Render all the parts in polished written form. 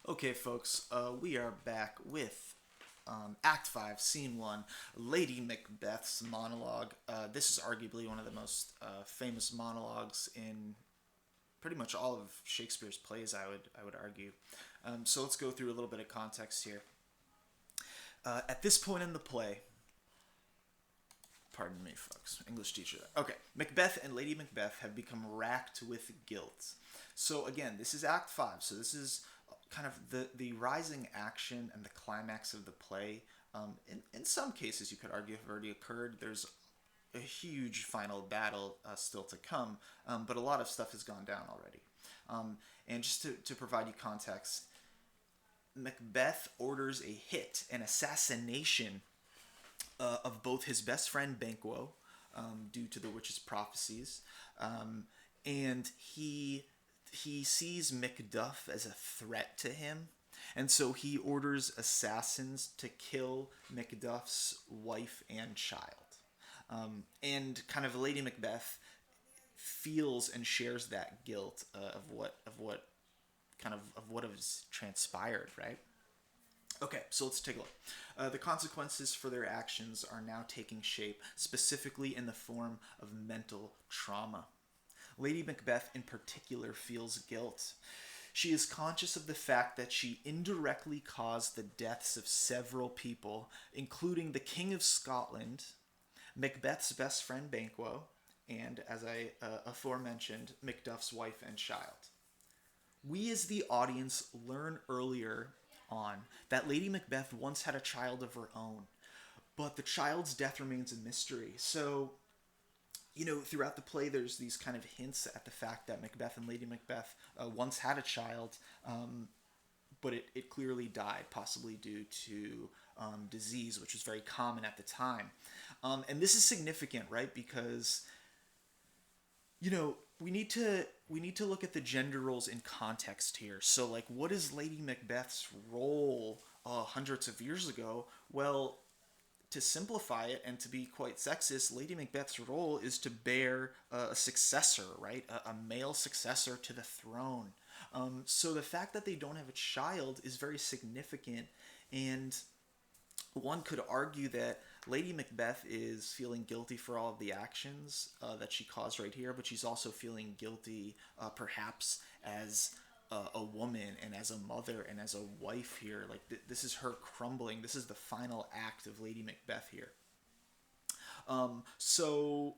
Okay, folks, we are back with Act 5, Scene 1, Lady Macbeth's monologue. This is arguably one of the most famous monologues in pretty much all of Shakespeare's plays, I would argue. So let's go through a little bit of context here. At this point in the play, pardon me, folks, English teacher there. Okay, Macbeth and Lady Macbeth have become racked with guilt. So again, this is Act 5, so this is kind of the rising action and the climax of the play. In some cases, you could argue have already occurred. There's a huge final battle still to come, but a lot of stuff has gone down already. And just to provide you context, Macbeth orders a hit, an assassination of both his best friend Banquo, due to the witch's prophecies, and he sees Macduff as a threat to him, and so he orders assassins to kill Macduff's wife and child. And kind of Lady Macbeth feels and shares that guilt of what has transpired, right? Okay, so let's take a look. The consequences for their actions are now taking shape, specifically in the form of mental trauma. Lady Macbeth, in particular, feels guilt. She is conscious of the fact that she indirectly caused the deaths of several people, including the King of Scotland, Macbeth's best friend Banquo, and, as I aforementioned, Macduff's wife and child. We as the audience learn earlier on that Lady Macbeth once had a child of her own, but the child's death remains a mystery. So, throughout the play, there's these kind of hints at the fact that Macbeth and Lady Macbeth once had a child, but it clearly died, possibly due to disease, which was very common at the time. And this is significant, right? Because we need to look at the gender roles in context here. So, like, what is Lady Macbeth's role hundreds of years ago? Well, to simplify it and to be quite sexist, Lady Macbeth's role is to bear a successor, right? A male successor to the throne. So the fact that they don't have a child is very significant, and one could argue that Lady Macbeth is feeling guilty for all of the actions that she caused right here, but she's also feeling guilty, perhaps, as a woman and as a mother and as a wife here. Like, this is her crumbling. This is the final act of Lady Macbeth here. So,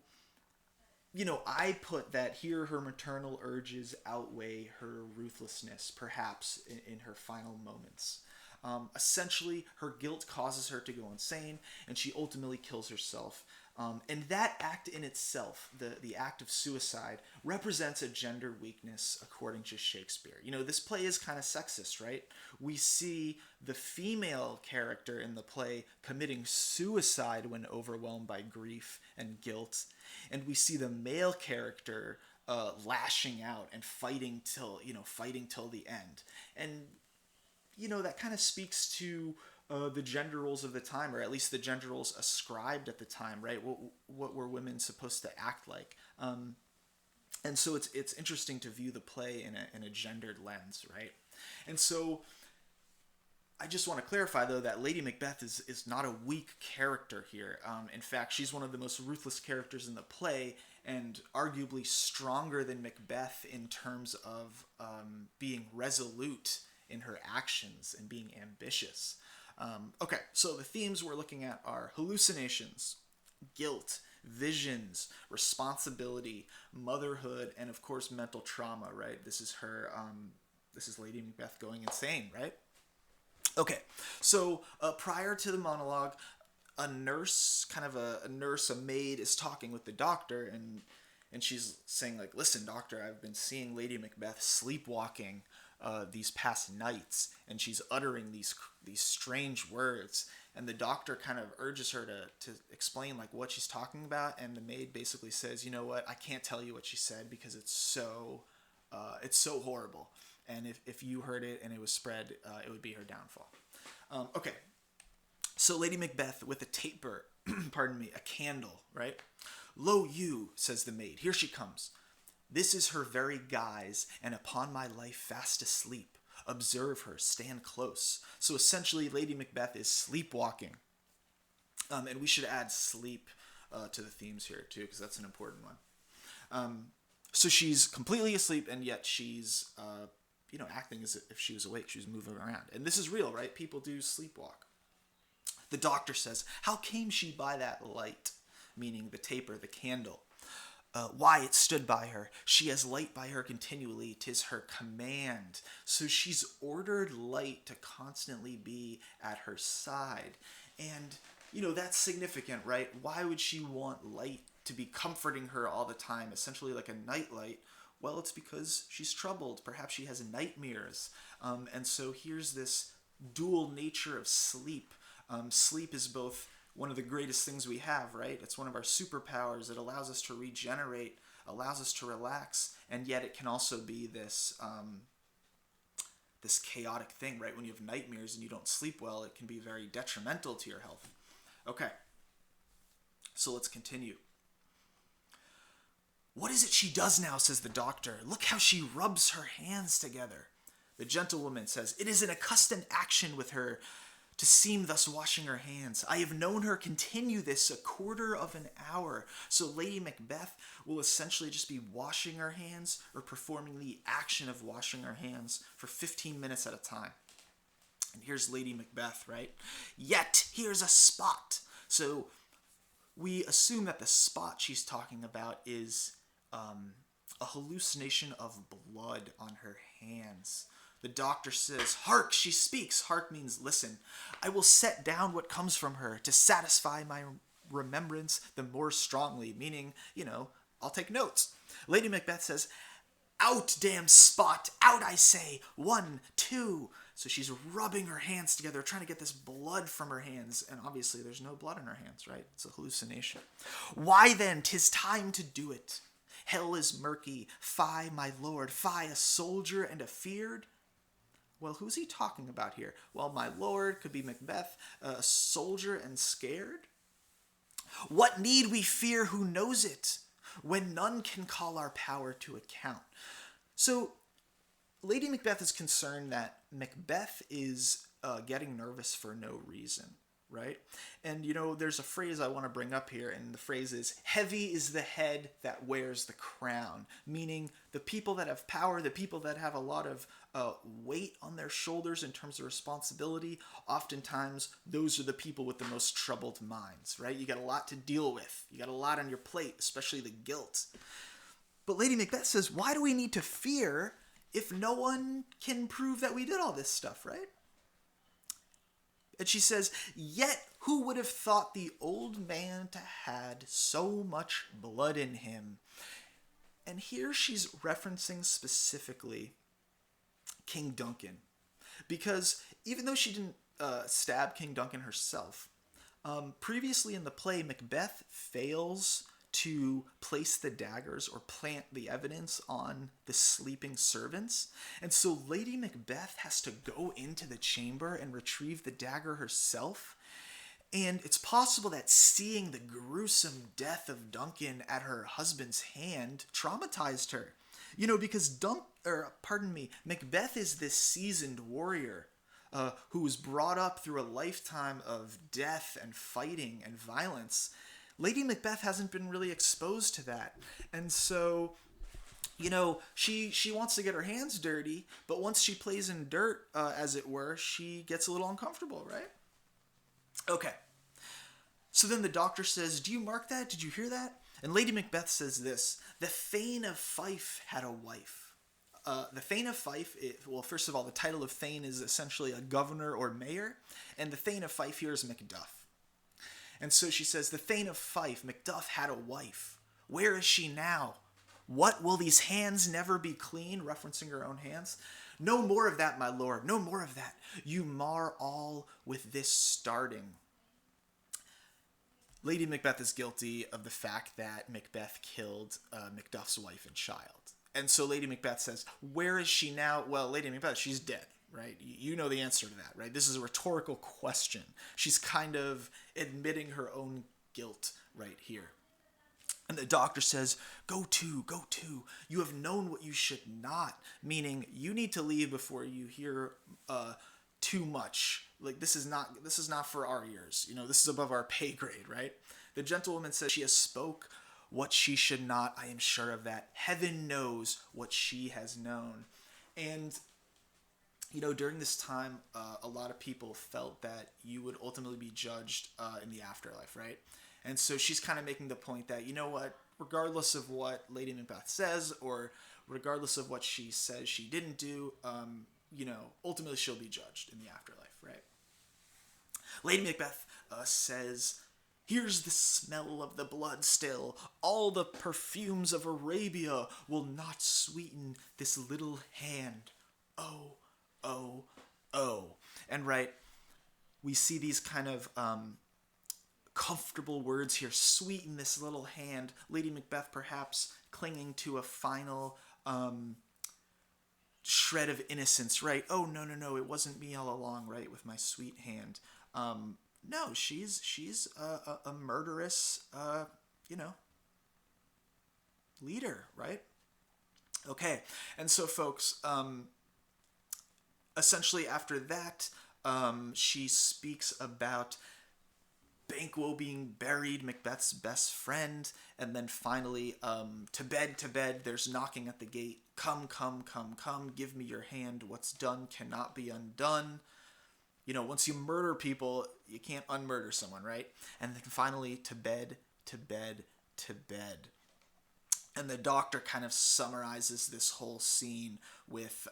I put that here her maternal urges outweigh her ruthlessness, perhaps, in her final moments. Essentially, her guilt causes her to go insane, and she ultimately kills herself. And that act in itself, the act of suicide, represents a gender weakness according to Shakespeare. This play is kind of sexist, right? We see the female character in the play committing suicide when overwhelmed by grief and guilt, and we see the male character lashing out and fighting till the end. And that kind of speaks to the gender roles of the time, or at least the gender roles ascribed at the time, right? What were women supposed to act like? And so it's interesting to view the play in a gendered lens, right? And so I just want to clarify, though, that Lady Macbeth is not a weak character here. In fact, she's one of the most ruthless characters in the play, and arguably stronger than Macbeth in terms of being resolute in her actions and being ambitious. Okay, so the themes we're looking at are hallucinations, guilt, visions, responsibility, motherhood, and of course mental trauma, right? This is her, this is Lady Macbeth going insane, right? Okay, so prior to the monologue, a nurse, a maid, is talking with the doctor, and she's saying, like, listen, doctor, I've been seeing Lady Macbeth sleepwalking these past nights, and she's uttering these strange words, and the doctor kind of urges her to explain, like, what she's talking about, and the maid basically says, you know what, I can't tell you what she said because it's so horrible, and if you heard it and it was spread, it would be her downfall. Okay, so Lady Macbeth with a taper, pardon me, a candle, right? Lo you, says the maid, here she comes. This is her very guise, and upon my life fast asleep. observe her, stand close. So essentially, Lady Macbeth is sleepwalking. And we should add sleep to the themes here, too, because that's an important one. So she's completely asleep, and yet she's, acting as if she was awake. She was moving around. And this is real, right? People do sleepwalk. The doctor says, how came she by that light? Meaning the taper, the candle. Why it stood by her. She has light by her continually. 'Tis her command. So she's ordered light to constantly be at her side. And, that's significant, right? Why would she want light to be comforting her all the time, essentially like a nightlight? Well, it's because she's troubled. Perhaps she has nightmares. And so here's this dual nature of sleep. Sleep is both one of the greatest things we have, right? It's one of our superpowers. It allows us to regenerate, allows us to relax, and yet it can also be this this chaotic thing, right? When you have nightmares and you don't sleep well, it can be very detrimental to your health. Okay, so let's continue. What is it she does now, says the doctor. Look how she rubs her hands together. The gentlewoman says, it is an accustomed action with her to seem thus washing her hands. I have known her continue this a quarter of an hour. So Lady Macbeth will essentially just be washing her hands or performing the action of washing her hands for 15 minutes at a time. And here's Lady Macbeth, right? Yet here's a spot. So we assume that the spot she's talking about is a hallucination of blood on her hands. The doctor says, hark, she speaks. Hark means listen. I will set down what comes from her to satisfy my remembrance the more strongly, meaning, I'll take notes. Lady Macbeth says, out, damn spot, out, I say, 1, 2. So she's rubbing her hands together, trying to get this blood from her hands, and obviously there's no blood in her hands, right? It's a hallucination. Why then, 'tis time to do it. Hell is murky, fie, my lord, fie, a soldier and a feared. Well, who's he talking about here? Well, my lord could be Macbeth, a soldier and scared. What need we fear, who knows it, when none can call our power to account? So, Lady Macbeth is concerned that Macbeth is getting nervous for no reason, right? And, there's a phrase I want to bring up here, and the phrase is, heavy is the head that wears the crown, meaning the people that have power, the people that have a lot of weight on their shoulders in terms of responsibility, oftentimes those are the people with the most troubled minds, right? You got a lot to deal with. You got a lot on your plate, especially the guilt. But Lady Macbeth says, why do we need to fear if no one can prove that we did all this stuff, right? And she says, yet who would have thought the old man to had so much blood in him? And here she's referencing specifically King Duncan. Because even though she didn't stab King Duncan herself, previously in the play, Macbeth fails to place the daggers or plant the evidence on the sleeping servants. And so Lady Macbeth has to go into the chamber and retrieve the dagger herself. And it's possible that seeing the gruesome death of Duncan at her husband's hand traumatized her. Because Macbeth is this seasoned warrior who was brought up through a lifetime of death and fighting and violence. Lady Macbeth hasn't been really exposed to that. And so, she wants to get her hands dirty, but once she plays in dirt, as it were, she gets a little uncomfortable, right? Okay. So then the doctor says, do you mark that? Did you hear that? And Lady Macbeth says this, the Thane of Fife had a wife. The Thane of Fife, first of all, the title of Thane is essentially a governor or mayor, and the Thane of Fife here is Macduff. And so she says, the Thane of Fife, Macduff, had a wife. Where is she now? What, will these hands never be clean? Referencing her own hands. No more of that, my lord, no more of that. You mar all with this starting. Lady Macbeth is guilty of the fact that Macbeth killed Macduff's wife and child. And so Lady Macbeth says, where is she now? Well, Lady Macbeth, she's dead. Right? You know the answer to that, right? This is a rhetorical question. She's kind of admitting her own guilt right here. And the doctor says, "Go to, go to. You have known what you should not." Meaning, you need to leave before you hear too much. Like, this is not for our ears. This is above our pay grade, right? The gentlewoman says she has spoke what she should not. I am sure of that. Heaven knows what she has known. And during this time, a lot of people felt that you would ultimately be judged in the afterlife, right? And so she's kind of making the point that, you know what, regardless of what Lady Macbeth says, or regardless of what she says she didn't do, ultimately she'll be judged in the afterlife, right? Lady Macbeth says, "Here's the smell of the blood still. All the perfumes of Arabia will not sweeten this little hand. Oh, oh, oh." And right, we see these kind of comfortable words here. Sweeten this little hand. Lady Macbeth perhaps clinging to a final shred of innocence, right? Oh, no, no, no, it wasn't me all along, right, with my sweet hand. No, she's a murderous, leader, right? Okay, and so folks, essentially after that, she speaks about Banquo being buried, Macbeth's best friend, and then finally, to bed, there's knocking at the gate. "Come, come, come, come, give me your hand. What's done cannot be undone." Once you murder people, you can't unmurder someone, right? And then finally, to bed, to bed, to bed. And the doctor kind of summarizes this whole scene with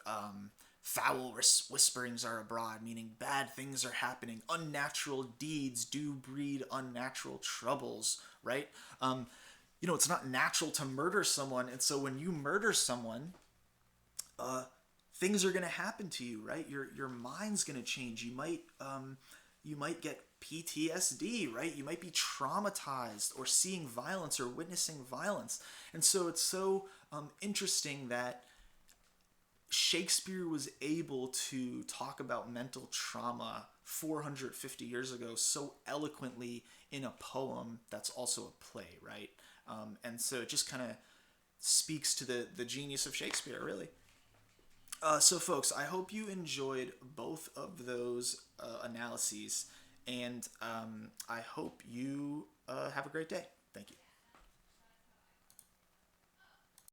foul whisperings are abroad, meaning bad things are happening. Unnatural deeds do breed unnatural troubles, right? It's not natural to murder someone, and so when you murder someone, things are going to happen to you, right? Your mind's going to change. You might get PTSD, right? You might be traumatized or seeing violence or witnessing violence. And so it's so interesting that Shakespeare was able to talk about mental trauma 450 years ago so eloquently in a poem that's also a play, right? And so it just kind of speaks to the genius of Shakespeare, really. So, folks, I hope you enjoyed both of those analyses, and I hope you have a great day. Thank you.